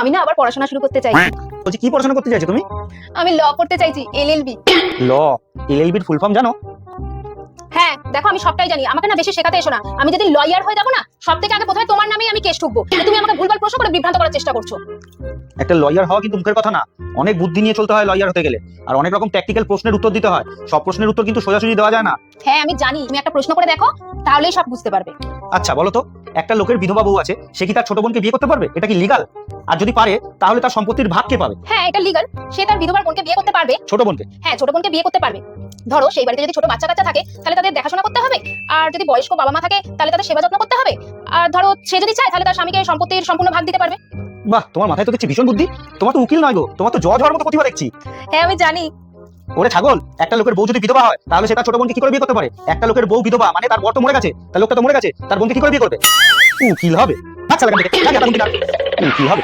আমি না আবার পড়াশোনা শুরু করতে চাই। বলছি কি পড়াশোনা করতে চাইছো তুমি? আমি ল পড়তে চাইছি, এলএলবি। ল, এলএলবির ফুল ফর্ম জানো? হ্যাঁ দেখো, আমি সবটাই জানি, আমাকে না বেশি শেখাতে এসো না। আমি যদি লয়ার হয়ে যাবো না, সবথেকে আগে প্রথমে তোমার নামেই আমি কেস ঠুকবো। তুমি আমাকে ভুলভাল প্রশ্ন করে বিভ্রান্ত করার চেষ্টা করছো। একটা লয়ার হওয়া কিন্তু মুখের কথা না, অনেক বুদ্ধি নিয়ে চলতে হয় লয়ার হতে গেলে, আর অনেক রকম ট্যাকটিক্যাল প্রশ্নের উত্তর দিতে হয়। সব প্রশ্নের উত্তর কিন্তু সোজাসুজি দেওয়া যায় না। হ্যাঁ আমি জানি, তুমি একটা প্রশ্ন করে দেখো, তাহলেই সব বুঝতে পারবে। আচ্ছা বলো তো, একটা লোকের বিধবা বউ আছে, সে কি তার ছোট বোনকে বিয়ে করতে পারবে? এটা কি লিগাল? আর যদি পারে তাহলে তার সম্পত্তির ভাগ কে পাবে? হ্যাঁ এটা লিগাল, সে তার বিধবার বোনকে বিয়ে করতে পারবে। ছোট বোনকে? হ্যাঁ ছোট বোনকে বিয়ে করতে পারবে। ধরো সেই বাড়িতে যদি ছোট বাচ্চা কাচ্চা থাকে, তাহলে তাদের দেখাশোনা করতে হবে। আর যদি বয়স্ক বাবা মা থাকে, তাহলে তাদের সেবা যত্ন করতে হবে। আর ধরো সে যদি চায়, তাহলে তার স্বামীকে সম্পত্তির সম্পূর্ণ ভাগ দিতে পারবে। বাহ, তোমার মাথায় তো দেখছি ভীষণ বুদ্ধি। তোমার তো উকিল নয় গো, তোমার তো জজ হওয়ার মতো প্রতিভা দেখছি। হ্যাঁ আমি জানি। ওরে ছাগল, একটা লোকের বউ যদি বিধবা হয়, তাহলে সে তার ছোট বোনকে কি করে বিয়ে করতে পারে? একটা লোকের বউ বিধবা মানে তার বর তো মরে গেছে, তার লোকটা তো মরে গেছে, তার বোনকে কি করে বিয়ে করবে? উকিল হবে? আচ্ছা, উকিল হবে।